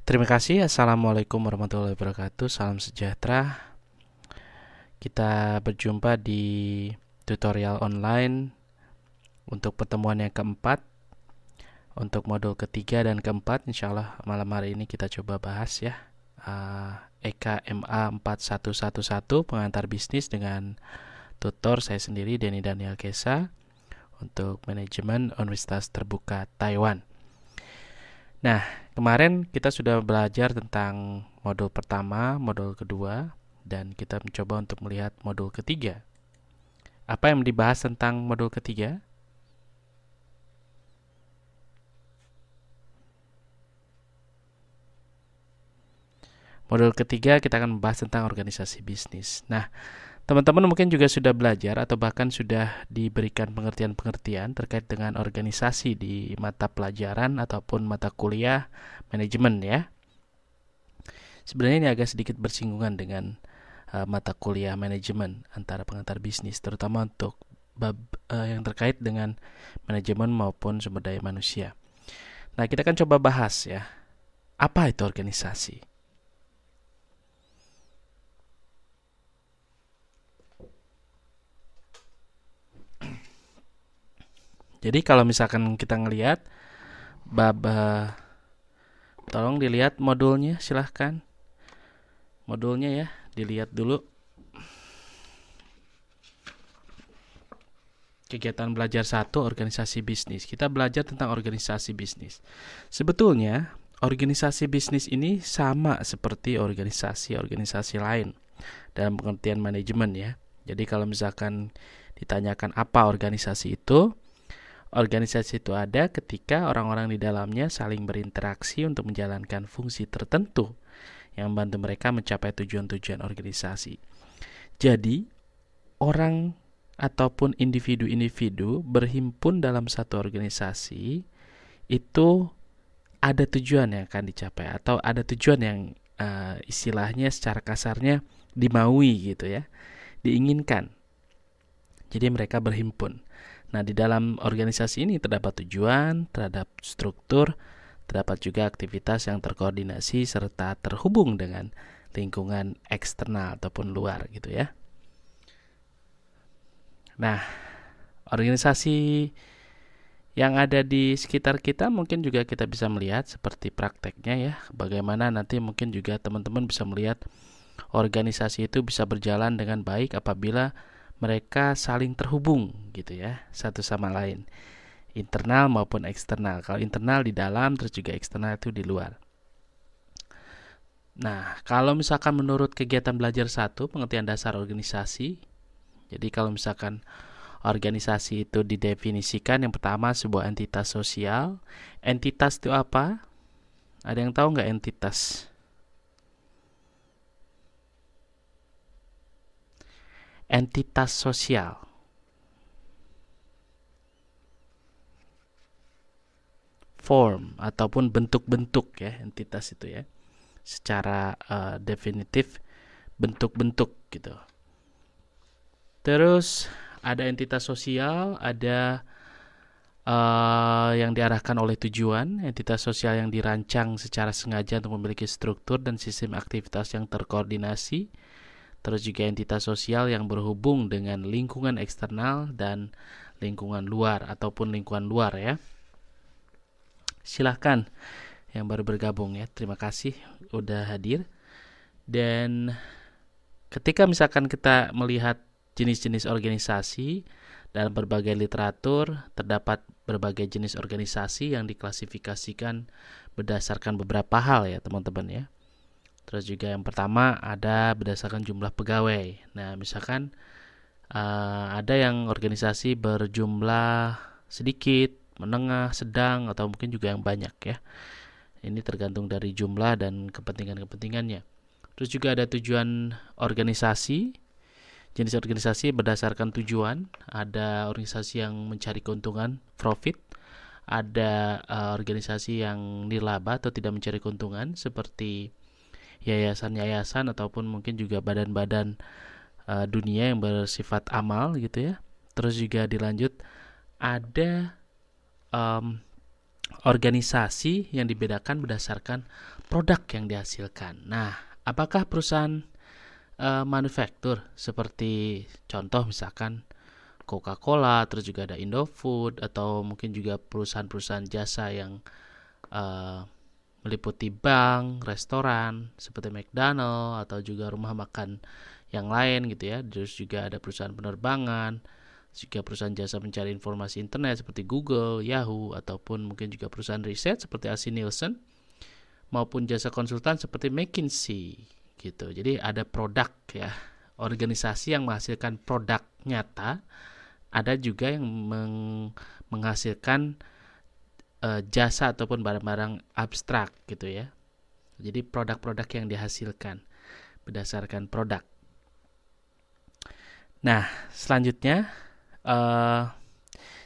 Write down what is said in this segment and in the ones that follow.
Terima kasih. Assalamualaikum warahmatullahi wabarakatuh. Salam sejahtera. Kita berjumpa di tutorial online untuk pertemuan yang keempat, untuk modul ketiga dan keempat. Insya Allah malam hari ini kita coba bahas ya, EKMA 4111, pengantar bisnis, dengan tutor saya sendiri, Denny Daniel Kesa, untuk manajemen Universitas Terbuka Taiwan. Nah, kemarin kita sudah belajar tentang modul pertama, modul kedua, dan kita mencoba untuk melihat modul ketiga. Apa yang dibahas tentang modul ketiga? Modul ketiga kita akan membahas tentang organisasi bisnis. Nah, teman-teman mungkin juga sudah belajar atau bahkan sudah diberikan pengertian-pengertian terkait dengan organisasi di mata pelajaran ataupun mata kuliah manajemen ya. Sebenarnya ini agak sedikit bersinggungan dengan mata kuliah manajemen antara pengantar bisnis, terutama untuk bab yang terkait dengan manajemen maupun sumber daya manusia. Nah, kita akan coba bahas ya, apa itu organisasi. Jadi kalau misalkan kita ngelihat bab, tolong dilihat modulnya, silahkan. Modulnya ya, dilihat dulu. Kegiatan belajar 1, organisasi bisnis. Kita belajar tentang organisasi bisnis. Sebetulnya, organisasi bisnis ini sama seperti organisasi-organisasi lain dalam pengertian manajemen ya. Jadi kalau misalkan ditanyakan apa organisasi itu ada ketika orang-orang di dalamnya saling berinteraksi untuk menjalankan fungsi tertentu yang membantu mereka mencapai tujuan-tujuan organisasi. Jadi, orang ataupun individu-individu berhimpun dalam satu organisasi itu ada tujuan yang akan dicapai atau ada tujuan yang istilahnya secara kasarnya dimaui gitu ya, diinginkan. Jadi mereka berhimpun. Nah, di dalam organisasi ini terdapat tujuan, terhadap struktur, terdapat juga aktivitas yang terkoordinasi serta terhubung dengan lingkungan eksternal ataupun luar gitu ya. Nah, organisasi yang ada di sekitar kita mungkin juga kita bisa melihat seperti prakteknya ya. Bagaimana nanti mungkin juga teman-teman bisa melihat organisasi itu bisa berjalan dengan baik apabila mereka saling terhubung gitu ya, satu sama lain, internal maupun eksternal. Kalau internal di dalam, terus juga eksternal itu di luar. Nah, kalau misalkan menurut kegiatan belajar 1, pengertian dasar organisasi, jadi kalau misalkan organisasi itu didefinisikan, yang pertama sebuah entitas sosial. Entitas itu apa? Ada yang tahu nggak entitas? Entitas sosial. Form ataupun bentuk-bentuk ya, entitas itu ya. Secara definitif bentuk-bentuk gitu. Terus ada entitas sosial, ada yang diarahkan oleh tujuan, entitas sosial yang dirancang secara sengaja untuk memiliki struktur dan sistem aktivitas yang terkoordinasi. Terus juga entitas sosial yang berhubung dengan lingkungan eksternal dan lingkungan luar ataupun lingkungan luar ya. Silahkan yang baru bergabung ya, terima kasih udah hadir. Dan ketika misalkan kita melihat jenis-jenis organisasi, dalam berbagai literatur terdapat berbagai jenis organisasi yang diklasifikasikan berdasarkan beberapa hal ya teman-teman ya. Terus juga yang pertama ada berdasarkan jumlah pegawai. Nah, misalkan ada yang organisasi berjumlah sedikit, menengah, sedang, atau mungkin juga yang banyak ya. Ini tergantung dari jumlah dan kepentingan-kepentingannya. Terus juga ada tujuan organisasi. Jenis organisasi berdasarkan tujuan. Ada organisasi yang mencari keuntungan, profit. Ada organisasi yang nirlaba atau tidak mencari keuntungan, seperti yayasan-yayasan ataupun mungkin juga badan-badan dunia yang bersifat amal gitu ya. Terus juga dilanjut ada organisasi yang dibedakan berdasarkan produk yang dihasilkan. Nah, apakah perusahaan manufaktur seperti contoh misalkan Coca-Cola, terus juga ada Indofood, atau mungkin juga perusahaan-perusahaan jasa yang meliputi bank, restoran seperti McDonald, atau juga rumah makan yang lain gitu ya. Terus juga ada perusahaan penerbangan, juga perusahaan jasa mencari informasi internet seperti Google, Yahoo, ataupun mungkin juga perusahaan riset seperti AC Nielsen, maupun jasa konsultan seperti McKinsey gitu. Jadi ada produk ya, organisasi yang menghasilkan produk nyata, ada juga yang menghasilkan jasa ataupun barang-barang abstrak gitu ya. Jadi produk-produk yang dihasilkan berdasarkan produk. Nah, selanjutnya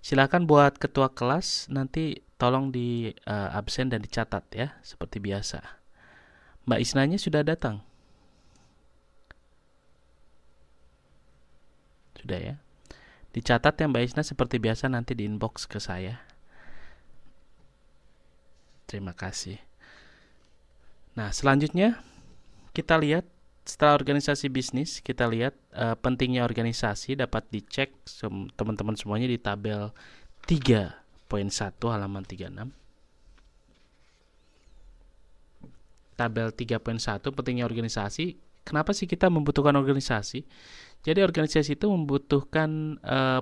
silakan buat ketua kelas nanti tolong di absen dan dicatat ya, seperti biasa. Mbak Isnanya sudah datang? Sudah ya. Dicatat ya Mbak Isna, seperti biasa nanti di inbox ke saya. Terima kasih. Nah, selanjutnya kita lihat setelah organisasi bisnis, kita lihat pentingnya organisasi dapat dicek teman-teman semuanya di tabel 3.1 halaman 36. Tabel 3.1 pentingnya organisasi. Kenapa sih kita membutuhkan organisasi? Jadi organisasi itu membutuhkan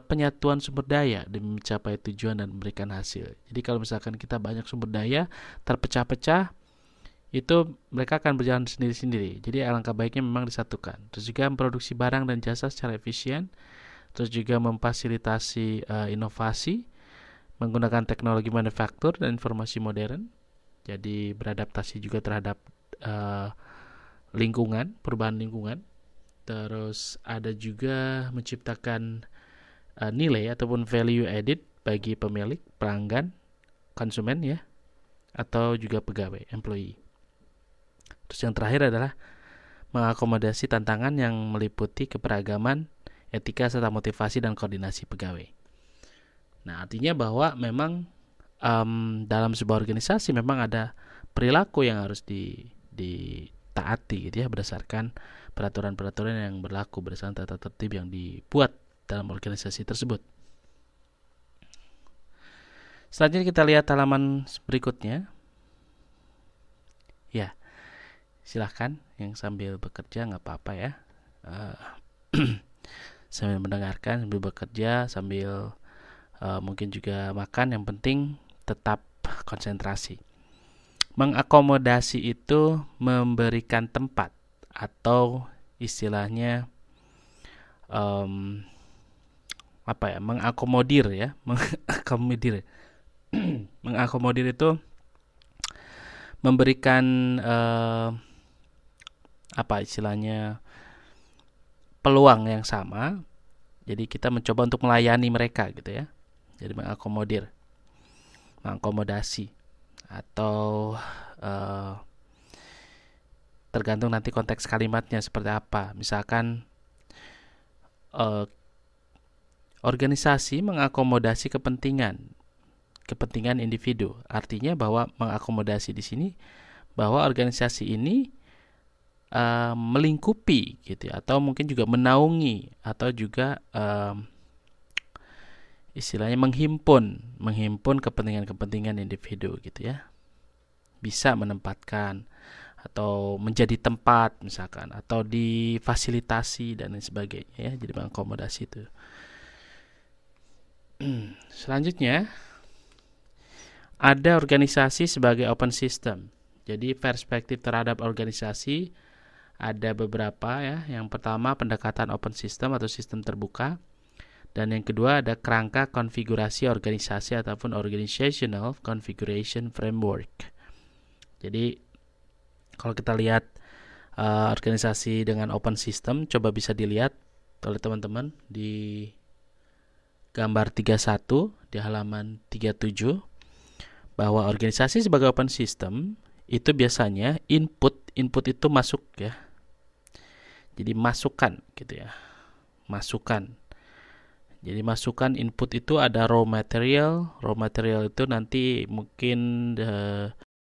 penyatuan sumber daya demi mencapai tujuan dan memberikan hasil. Jadi kalau misalkan kita banyak sumber daya terpecah-pecah, itu mereka akan berjalan sendiri-sendiri. Jadi alangkah baiknya memang disatukan. Terus juga memproduksi barang dan jasa secara efisien. Terus juga memfasilitasi inovasi, menggunakan teknologi manufaktur dan informasi modern. Jadi beradaptasi juga terhadap lingkungan, perubahan lingkungan. Terus ada juga menciptakan nilai ataupun value added bagi pemilik, pelanggan, konsumen ya, atau juga pegawai, employee. Terus yang terakhir adalah mengakomodasi tantangan yang meliputi keberagaman, etika, serta motivasi dan koordinasi pegawai. Nah, artinya bahwa memang dalam sebuah organisasi memang ada perilaku yang harus ditaati gitu ya, berdasarkan peraturan-peraturan yang berlaku, berdasarkan tata tertib yang dibuat dalam organisasi tersebut. Selanjutnya kita lihat halaman berikutnya. Ya, silahkan yang sambil bekerja nggak apa-apa ya. Sambil mendengarkan, sambil bekerja, sambil mungkin juga makan, yang penting tetap konsentrasi. Mengakomodasi itu memberikan tempat atau istilahnya mengakomodir ya, mengakomodir. Mengakomodir itu memberikan istilahnya peluang yang sama. Jadi kita mencoba untuk melayani mereka gitu ya. Jadi mengakomodir, mengakomodasi, atau tergantung nanti konteks kalimatnya seperti apa. Misalkan organisasi mengakomodasi kepentingan individu. Artinya bahwa mengakomodasi di sini bahwa organisasi ini melingkupi gitu ya, atau mungkin juga menaungi, atau juga istilahnya menghimpun kepentingan-kepentingan individu gitu ya. Bisa menempatkan atau menjadi tempat misalkan, atau difasilitasi dan lain sebagainya ya. Jadi mengakomodasi itu. Selanjutnya ada organisasi sebagai open system. Jadi perspektif terhadap organisasi ada beberapa ya. Yang pertama pendekatan open system atau sistem terbuka. Dan yang kedua ada kerangka konfigurasi organisasi ataupun organizational configuration framework. Jadi kalau kita lihat organisasi dengan open system, coba bisa dilihat oleh teman-teman di gambar 31 di halaman 37, bahwa organisasi sebagai open system itu biasanya input itu masuk ya. Jadi masukan gitu ya. Masukan. Jadi masukan input itu ada raw material. Raw material itu nanti mungkin